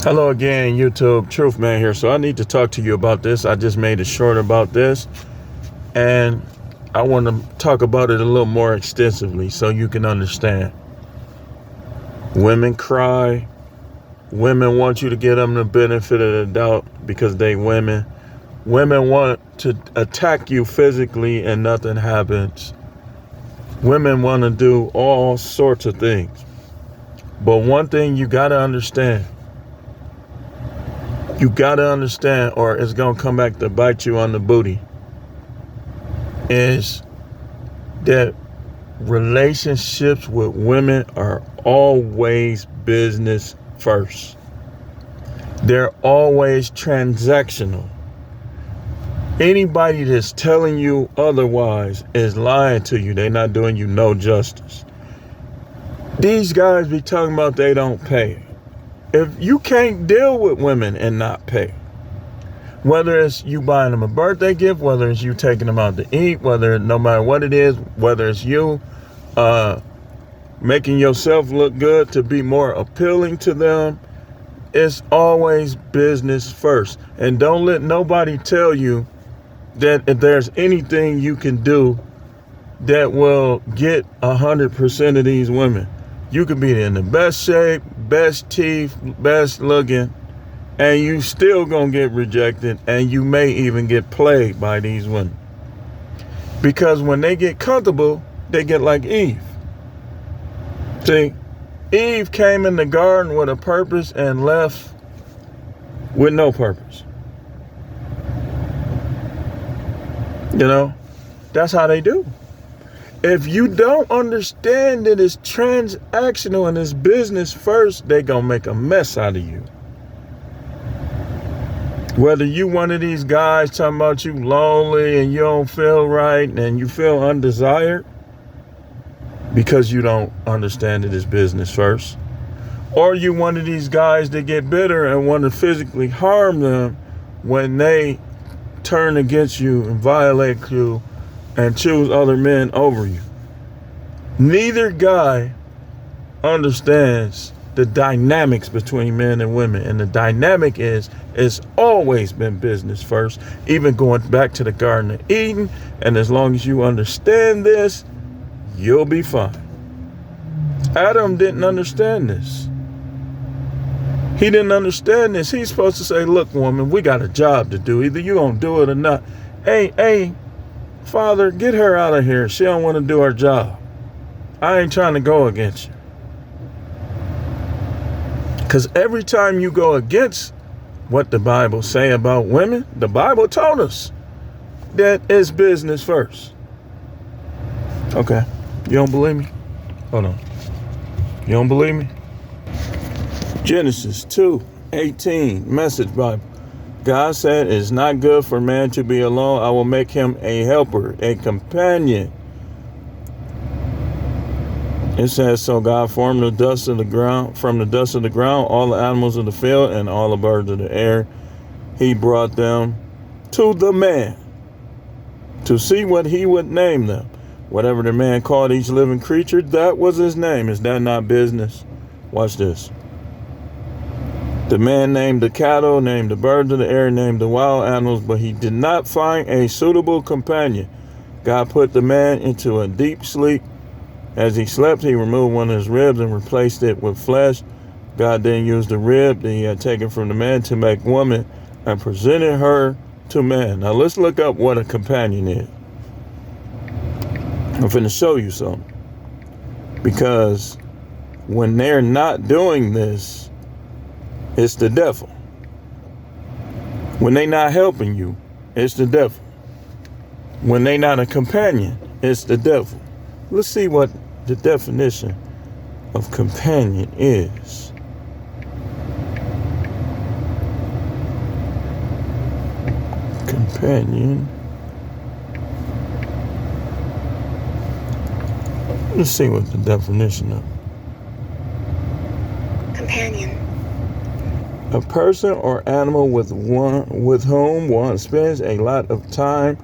Hello again, YouTube. Truth Man here. So I need to talk to you about this. I just made it short about this, and I want to talk about it a little more extensively so you can understand. Women cry. Women want you to give them the benefit of the doubt because they women. Women want to attack you physically and nothing happens. Women want to do all sorts of things. But one thing you got to understand. You got to understand, or it's going to come back to bite you on the booty, is that relationships with women are always business first. They're always transactional. Anybody that's telling you otherwise is lying to you. They're not doing you no justice. These guys be talking about they don't pay. If you can't deal with women and not pay, whether it's you buying them a birthday gift, whether it's you taking them out to eat, no matter what it is, whether it's you making yourself look good to be more appealing to them, it's always business first. And don't let nobody tell you that if there's anything you can do that will get 100% of these women. You could be in the best shape, best teeth, best looking, and you still gonna get rejected, and you may even get played by these women. Because when they get comfortable, they get like Eve. See, Eve came in the garden with a purpose and left with no purpose. You know, that's how they do. If you don't understand that it's transactional and it's business first, they gonna make a mess out of you. Whether you one of these guys talking about you lonely and you don't feel right and you feel undesired because you don't understand that it's business first, or you one of these guys that get bitter and want to physically harm them when they turn against you and violate you and choose other men over you. Neither guy understands the dynamics between men and women. And the dynamic is, it's always been business first, even going back to the Garden of Eden. And as long as you understand this, you'll be fine. Adam didn't understand this. He didn't understand this. He's supposed to say, look, woman, we got a job to do. Either you gonna do it or not. Hey, Father, get her out of here. She don't want to do her job. I ain't trying to go against you. Because every time you go against what the Bible say about women, the Bible told us that it's business first. Okay. You don't believe me? Hold on. You don't believe me? Genesis 2:18, Message Bible. God said, it's not good for man to be alone. I will make him a helper, a companion. It says, so God formed the dust of the ground, from the dust of the ground, all the animals of the field and all the birds of the air. He brought them to the man to see what he would name them. Whatever the man called each living creature, that was his name. Is that not business? Watch this. The man named the cattle, named the birds of the air, named the wild animals, but he did not find a suitable companion. God put the man into a deep sleep. As he slept, he removed one of his ribs and replaced it with flesh. God then used the rib that he had taken from the man to make woman and presented her to man. Now let's look up what a companion is. I'm finna show you something. Because when they're not doing this, it's the devil. When they not helping you, it's the devil. When they not a companion, it's the devil. Let's see what the definition of companion is. Companion. Let's see what the definition of. Companion. A person or animal with whom one spends a lot of time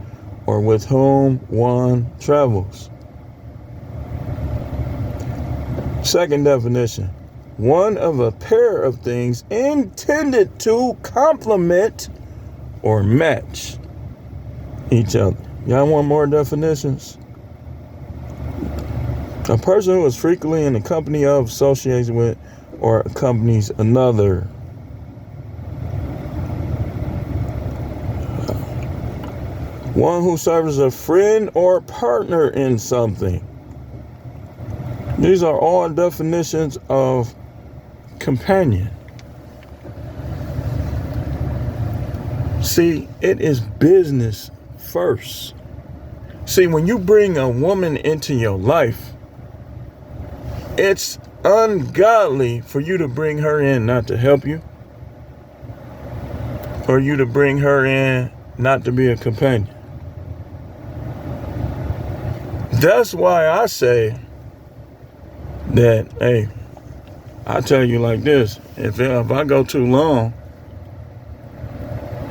or with whom one travels. Second definition, one of a pair of things intended to complement or match each other. Y'all want more definitions? A person who is frequently in the company of, associated with, or accompanies another. One who serves as a friend or partner in something. These are all definitions of companion. See, it is business first. See, when you bring a woman into your life, it's ungodly for you to bring her in not to help you, or you to bring her in not to be a companion. That's why I say that, hey, I tell you like this, if I go too long,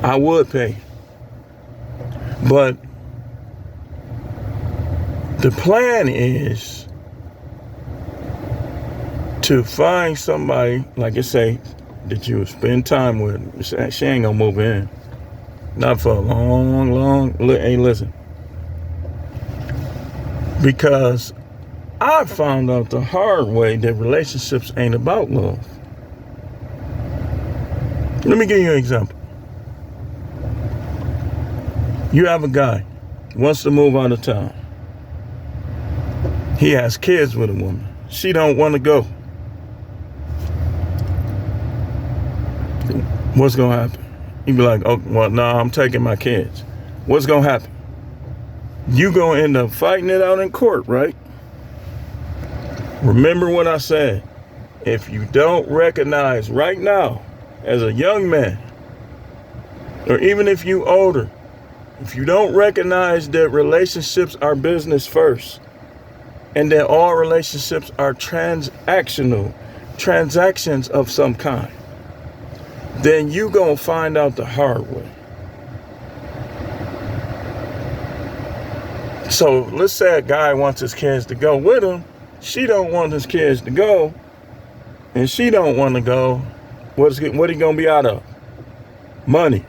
I would pay. But the plan is to find somebody, like I say, that you would spend time with. She ain't gonna move in. Not for a long, hey, listen. Because I found out the hard way that relationships ain't about love. Let me give you an example. You have a guy wants to move out of town. He has kids with a woman. She don't want to go. What's going to happen? You be like, oh, well, no, I'm taking my kids. What's going to happen? You going to end up fighting it out in court, right? Remember what I said. If you don't recognize right now, as a young man, or even if you older, if you don't recognize that relationships are business first, and that all relationships are transactional, transactions of some kind, then you gonna find out the hard way. So let's say a guy wants his kids to go with him. She don't want his kids to go, and she don't want to go. What he gonna be out of? Money.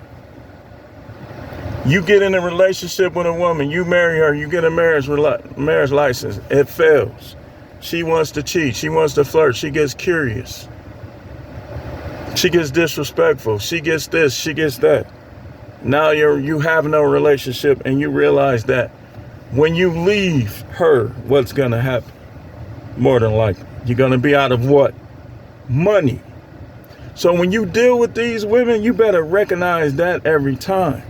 You get in a relationship with a woman, you marry her, you get a marriage license, it fails. She wants to cheat, she wants to flirt, she gets curious. She gets disrespectful, she gets this, she gets that. Now you have no relationship, and you realize that when you leave her, what's gonna happen? More than likely, you're gonna be out of what? Money. So when you deal with these women, you better recognize that every time.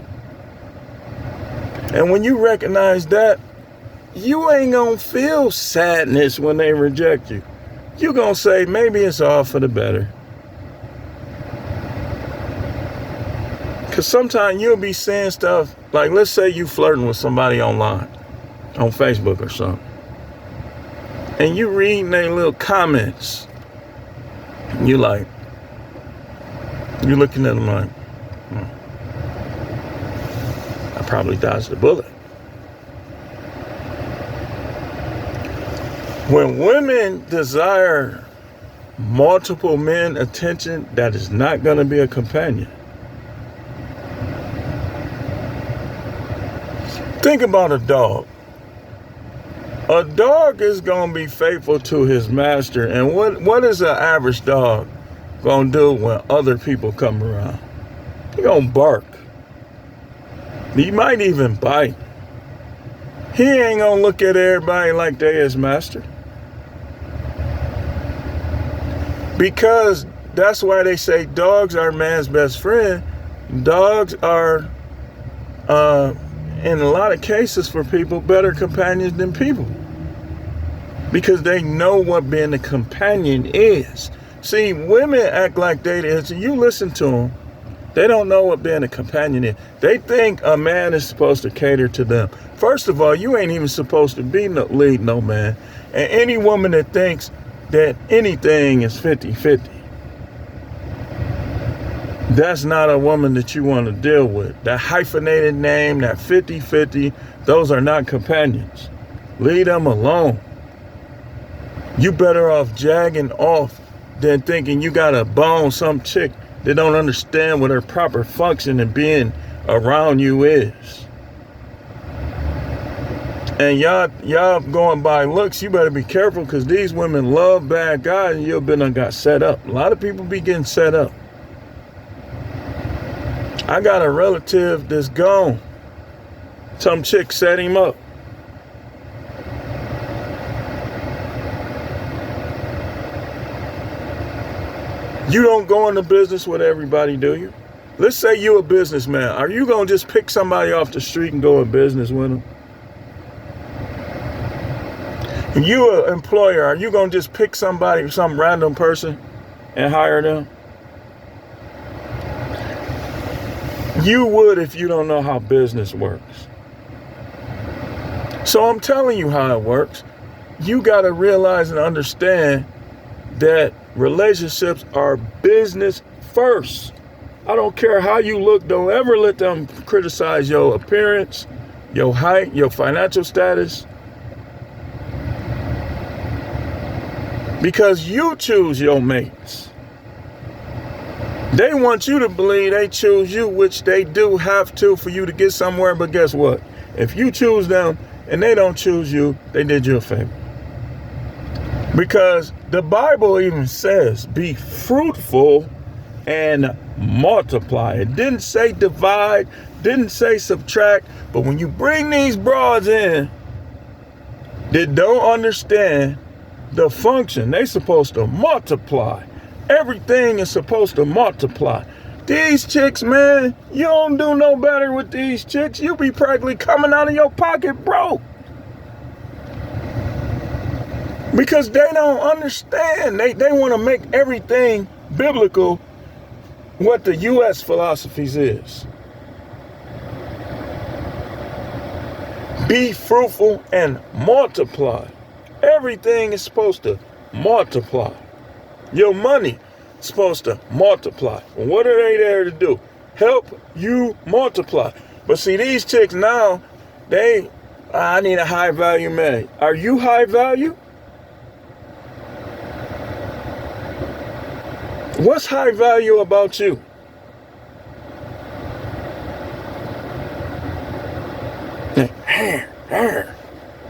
And when you recognize that, you ain't gonna feel sadness when they reject you. You're gonna say, maybe it's all for the better. Because sometimes you'll be saying stuff, like let's say you flirting with somebody online, on Facebook or something. And you reading their little comments. And you're looking at them like, I probably dodged a bullet. When women desire multiple men attention, that is not going to be a companion. Think about a dog. A dog is going to be faithful to his master. And what is an average dog going to do when other people come around? He going to bark. He might even bite. He ain't going to look at everybody like they his master. Because that's why they say dogs are man's best friend. Dogs are, in a lot of cases for people, better companions than people. Because they know what being a companion is. See, women act like they is. You listen to them, they don't know what being a companion is. They think a man is supposed to cater to them. First of all, you ain't even supposed to lead no man. And any woman that thinks that anything is 50-50, that's not a woman that you want to deal with. That hyphenated name, that 50-50, those are not companions. Leave them alone. You better off jagging off than thinking you gotta bone some chick that don't understand what her proper function and being around you is. And y'all going by looks, you better be careful, because these women love bad guys, and you've been got set up. A lot of people be getting set up. I got a relative that's gone. Some chick set him up. You don't go into business with everybody, do you? Let's say you're a businessman. Are you going to just pick somebody off the street and go in business with them? You an employer, are you going to just pick somebody, some random person, and hire them? You would if you don't know how business works. So I'm telling you how it works. You got to realize and understand that relationships are business first. I don't care how you look. Don't ever let them criticize your appearance, your height, your financial status. Because you choose your mates. They want you to believe they choose you, which they do have to for you to get somewhere. But guess what? If you choose them and they don't choose you, they did you a favor. Because the Bible even says, be fruitful and multiply. It didn't say divide, didn't say subtract. But when you bring these broads in that don't understand the function, they supposed to multiply. Everything is supposed to multiply. These chicks, man, you don't do no better with these chicks. You be practically coming out of your pocket broke. Because they don't understand. They want to make everything biblical, what the U.S. philosophies is. Be fruitful and multiply. Everything is supposed to multiply. Your money is supposed to multiply. Well, what are they there to do? Help you multiply. But see, these chicks now, I need a high value man. Are you high value? What's high value about you?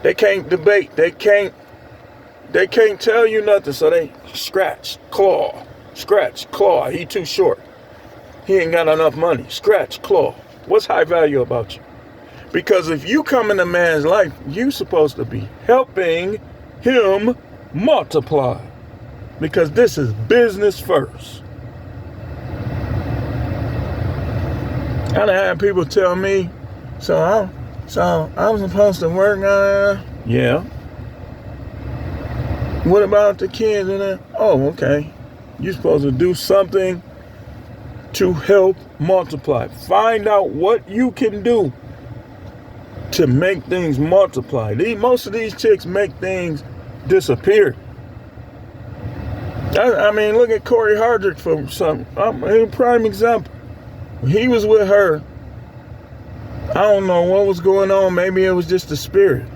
They can't debate. They can't tell you nothing. So they scratch, claw. He too short. He ain't got enough money. Scratch, claw. What's high value about you? Because if you come in a man's life, you supposed to be helping him multiply. Because this is business first. I done had people tell me, so I'm supposed to work. Yeah. What about the kids? Oh, okay. You're supposed to do something to help multiply. Find out what you can do to make things multiply. Most of these chicks make things disappear. I mean, look at Corey Hardrick for something. A prime example. He was with her. I don't know what was going on. Maybe it was just the spirit.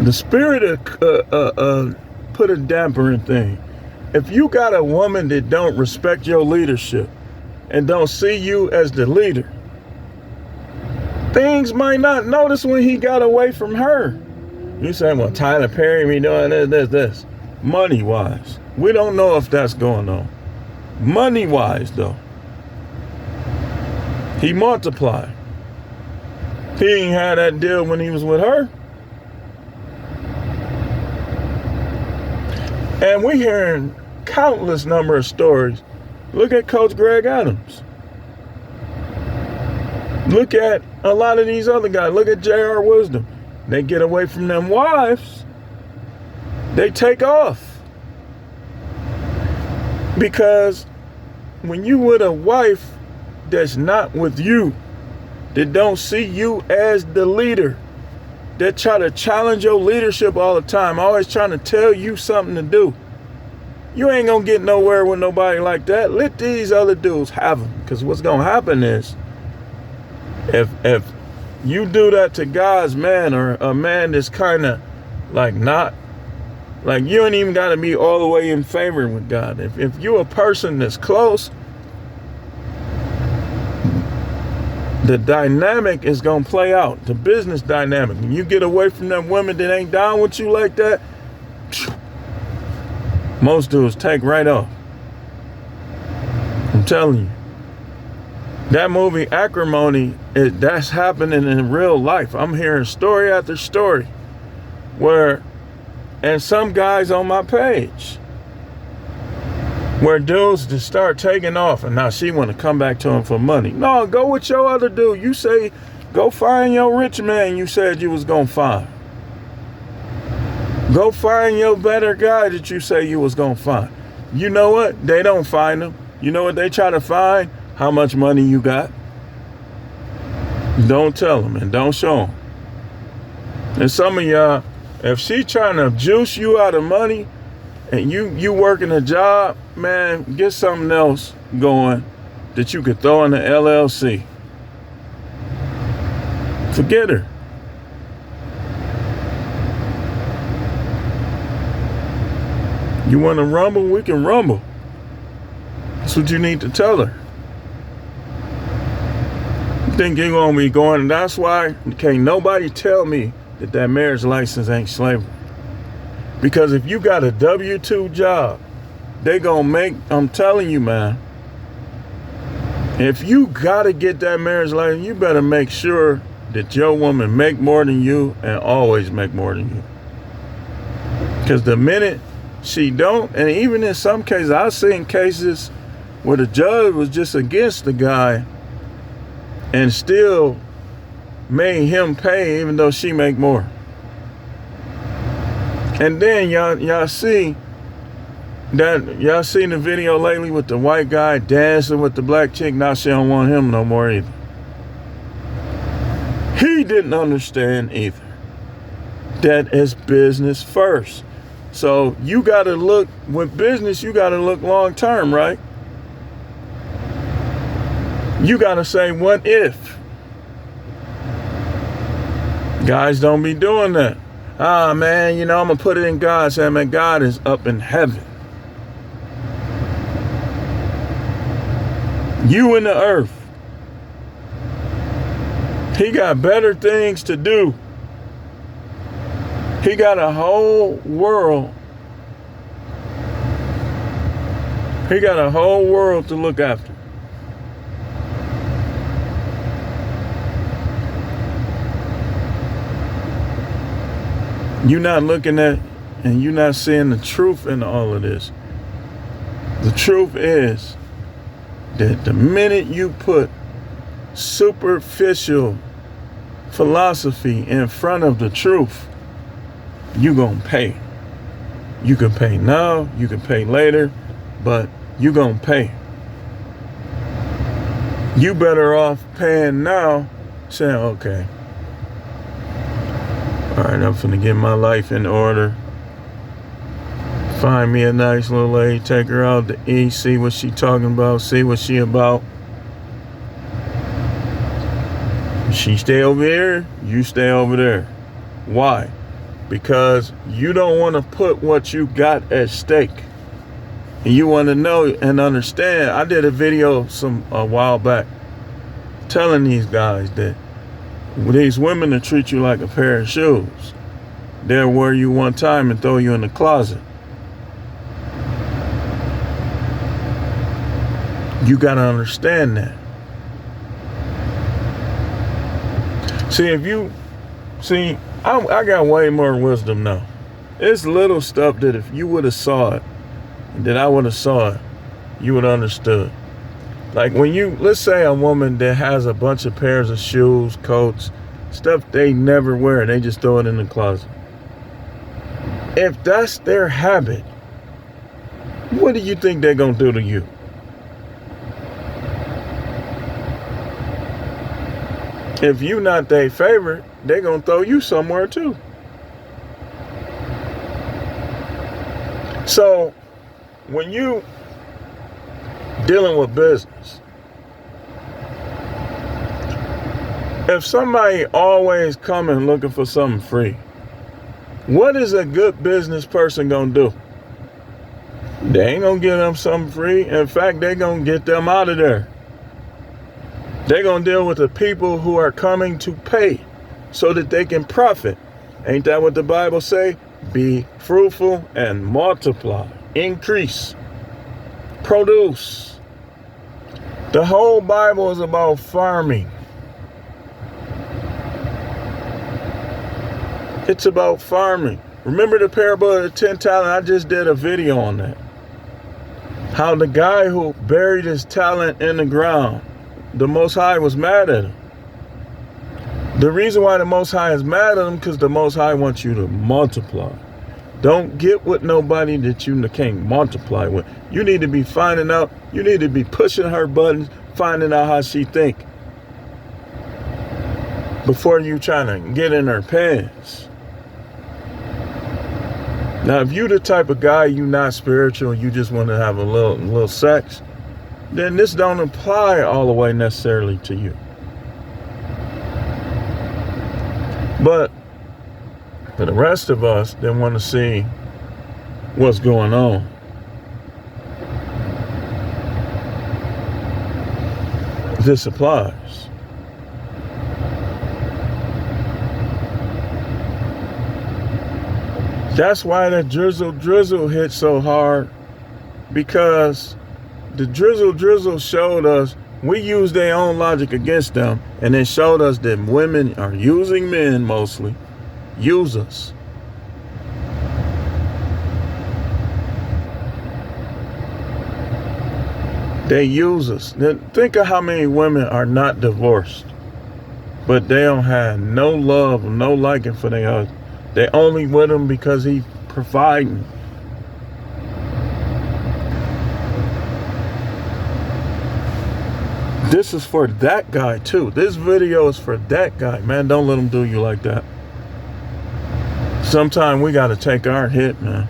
The spirit put a damper in things. If you got a woman that don't respect your leadership and don't see you as the leader, things might not notice when he got away from her. You say, well, Tyler Perry be doing this. Money-wise. We don't know if that's going on. Money-wise, though. He multiplied. He ain't had that deal when he was with her. And we hearing countless number of stories. Look at Coach Greg Adams. Look at a lot of these other guys. Look at J.R. Wisdom. They get away from them wives. They take off. Because when you with a wife that's not with you, that don't see you as the leader, that try to challenge your leadership all the time, always trying to tell you something to do, you ain't gonna get nowhere with nobody like that. Let these other dudes have them. Because what's gonna happen is, if you do that to God's man, or a man that's kind of like not Like, you don't even got to be all the way in favor with God. If you're a person that's close, the dynamic is going to play out. The business dynamic. When you get away from them women that ain't down with you like that, most dudes take right off. I'm telling you. That movie, Acrimony, that's happening in real life. I'm hearing story after story where, and some guys on my page, where dudes just start taking off, and now she want to come back to him for money. No, go with your other dude. You say, go find your rich man you said you was going to find. Go find your better guy that you say you was going to find. You know what? They don't find him. You know what they try to find? How much money you got. Don't tell them and don't show them. And some of y'all, if she trying to juice you out of money and you working a job, man, get something else going that you could throw in the LLC. Forget her. You want to rumble? We can rumble. That's what you need to tell her. You think you're going to be going, and that's why can't nobody tell me that marriage license ain't slavery. Because if you got a W-2 job, they going to make, I'm telling you, man, if you got to get that marriage license, you better make sure that your woman make more than you and always make more than you. Because the minute she don't, and even in some cases, I've seen cases where the judge was just against the guy and still made him pay even though she make more. And then y'all seen the video lately with the white guy dancing with the black chick. Now she don't want him no more either. He didn't understand either. That is business first. So you got to look, with business, you got to look long term, right? You got to say, what if? Guys don't be doing that. Ah, man, I'm going to put it in God's hand. Man, God is up in heaven. You in the earth. He got better things to do. He got a whole world. He got a whole world to look after. You're not looking at, and you're not seeing the truth in all of this. The truth is that the minute you put superficial philosophy in front of the truth, you're going to pay. You can pay now, you can pay later, but you're going to pay. You better off paying now, saying, okay, all right, I'm finna get my life in order. Find me a nice little lady, take her out to eat, see what she talking about, see what she about. She stay over here, you stay over there. Why? Because you don't want to put what you got at stake. And you want to know and understand. I did a video a while back telling these guys that these women will treat you like a pair of shoes. They'll wear you one time and throw you in the closet. You got to understand that. I got way more wisdom now. It's little stuff that if you would have saw it, that I would have saw it, you would have understood. Like let's say a woman that has a bunch of pairs of shoes, coats, stuff they never wear, they just throw it in the closet. If that's their habit, what do you think they're going to do to you? If you not their favorite, they're going to throw you somewhere too. So when you dealing with business, if somebody always coming looking for something free, What is a good business person gonna do? They ain't gonna give them something free. In fact, they gonna get them out of there. They're gonna deal with the people who are coming to pay so that they can profit. Ain't that what the Bible say? Be fruitful and multiply, increase, produce. The whole Bible is about farming. It's about farming. Remember the parable of the 10 talents? I just did a video on that. How the guy who buried his talent in the ground, the Most High was mad at him. The reason why the Most High is mad at him, because the Most High wants you to multiply. Don't get with nobody that you can't multiply with. You need to be finding out, you need to be pushing her buttons, finding out how she think, before you trying to get in her pants. Now, if you the type of guy, you not spiritual, you just want to have a little sex, then this don't apply all the way necessarily to you. But for the rest of us that want to see what's going on, this applies. That's why that drizzle hit so hard, because the drizzle showed us, we used their own logic against them, and it showed us that women are using men mostly, use us. They use us. Now, think of how many women are not divorced, but they don't have no love, no liking for their husband. They only with him because he providing. This is for that guy too. This video is for that guy. Man, don't let him do you like that. Sometimes we got to take our hit, man.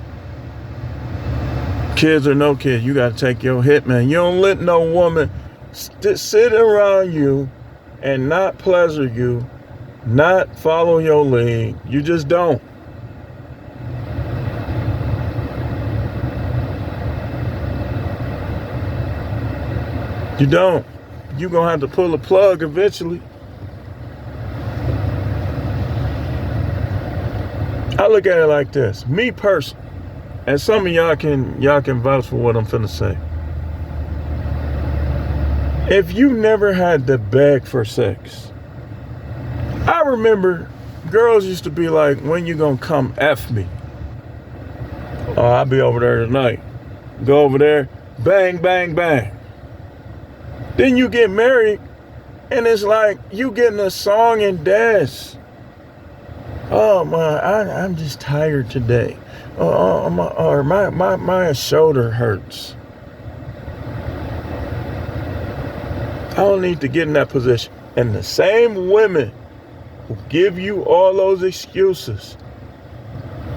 Kids or no kids, you got to take your hit, man. You don't let no woman sit around you and not pleasure you, not follow your lead. You just don't. You don't. You're going to have to pull a plug eventually. I look at it like this. Me personally, and some of y'all can vouch for what I'm finna say. If you never had to beg for sex, I remember girls used to be like, when you gonna come F me? Oh, I'll be over there tonight. Go over there, bang, bang, bang. Then you get married, and it's like you getting a song and dance. Oh I'm just tired today. My shoulder hurts. I don't need to get in that position. And the same women who give you all those excuses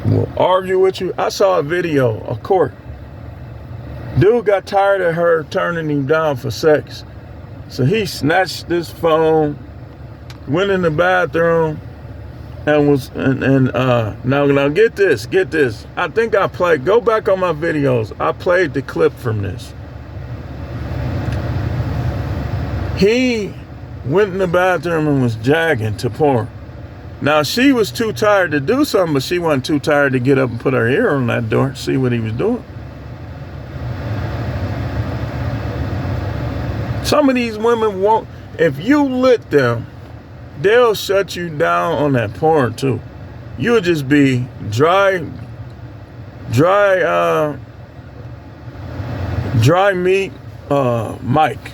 will argue with you. I saw a video, a court. Dude got tired of her turning him down for sex. So he snatched this phone, went in the bathroom, and now get this. I think I played, go back on my videos. I played the clip from this. He went in the bathroom and was jagging to porn. Now she was too tired to do something, but she wasn't too tired to get up and put her ear on that door, see what he was doing. Some of these women won't, if you lit them, they'll shut you down on that porn too. You'll just be dry meat, Mike.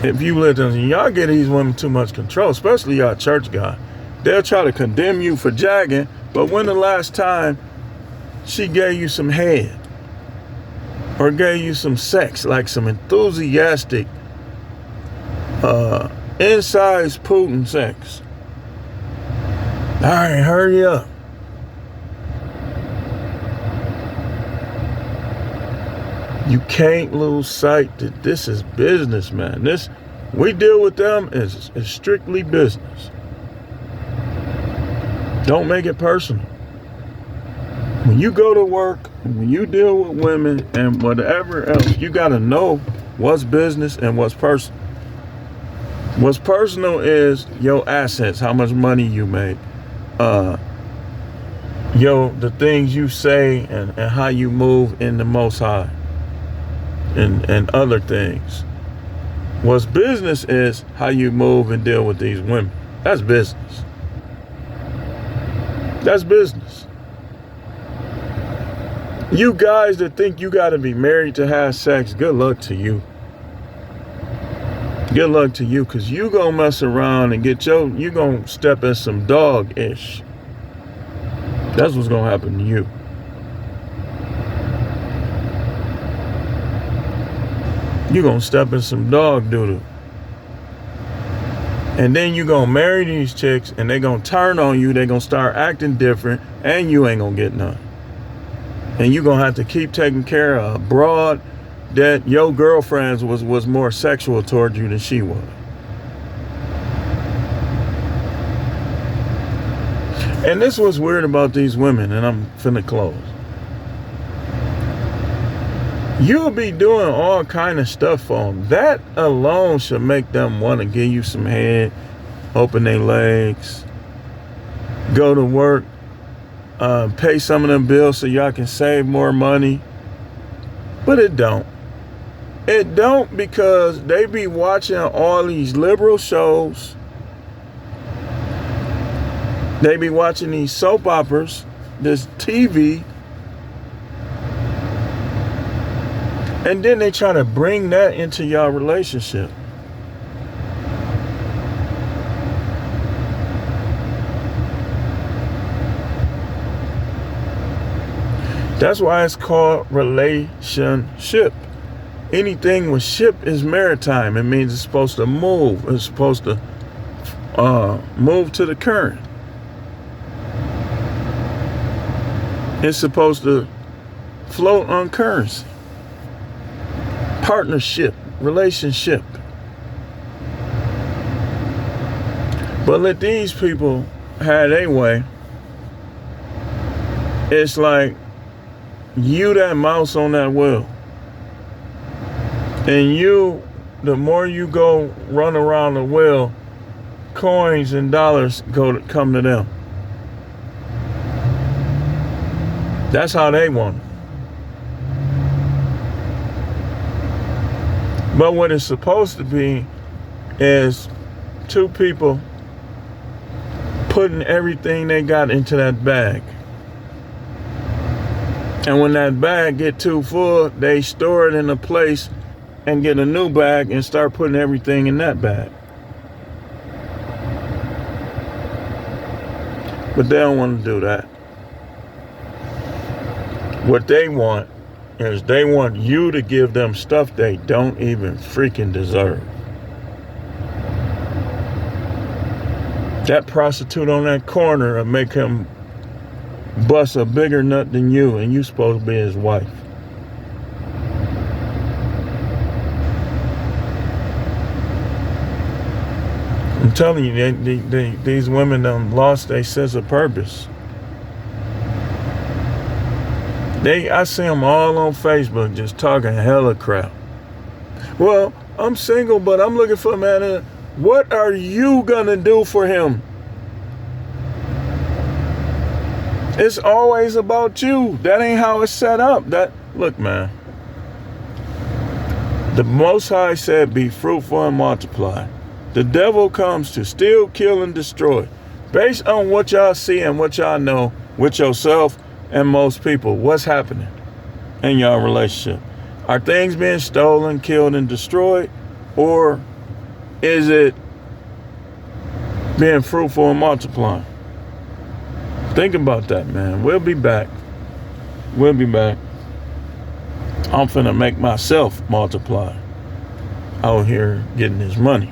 If you lit them, y'all get these women too much control, especially y'all church guy. They'll try to condemn you for jagging, but when the last time she gave you some head or gave you some sex, like some enthusiastic, inside Putin sex? All right, hurry up. You can't lose sight that this is business, man. This, we deal with them as strictly business. Don't make it personal. When you go to work, when you deal with women and whatever else, you got to know what's business and what's personal. What's personal is your assets, how much money you make, the things you say and how you move in the Most High, and other things. What's business is how you move and deal with these women. That's business. That's business. You guys that think you got to be married to have sex, good luck to you. Good luck to you, because you going to mess around and you going to step in some dog-ish. That's what's going to happen to you. You going to step in some dog doodle. And then you going to marry these chicks and they going to turn on you. They going to start acting different and you ain't going to get none. And you going to have to keep taking care of a broad that your girlfriend was more sexual towards you than she was. And this was weird about these women, and I'm finna close. You'll be doing all kind of stuff for them. That alone should make them want to give you some head, open their legs, go to work, pay some of them bills so y'all can save more money. But it don't. It don't, because they be watching all these liberal shows. They be watching these soap operas, this TV. And then they try to bring that into your relationship. That's why it's called relationship. Anything with ship is maritime. It means it's supposed to move. It's supposed to move to the current. It's supposed to float on currency. Partnership, relationship. But let these people have their way. It's like you that mouse on that wheel. And the more you go run around the wheel, coins and dollars come to them. That's how they want it. But what it's supposed to be is two people putting everything they got into that bag. And when that bag get too full, they store it in a place and get a new bag and start putting everything in that bag. But they don't want to do that. What they want is they want you to give them stuff they don't even freaking deserve. That prostitute on that corner will make him bust a bigger nut than you, and you supposed to be his wife. I'm telling you, these women done lost their sense of purpose. I see them all on Facebook just talking hella crap. Well, I'm single, but I'm looking for a man. What are you gonna do for him? It's always about you. That ain't how it's set up. Look, man. The Most High said, be fruitful and multiply. The devil comes to steal, kill, and destroy. Based on what y'all see and what y'all know with yourself and most people, what's happening in your relationship? Are things being stolen, killed, and destroyed? Or is it being fruitful and multiplying? Think about that, man. We'll be back. I'm finna make myself multiply out here getting this money.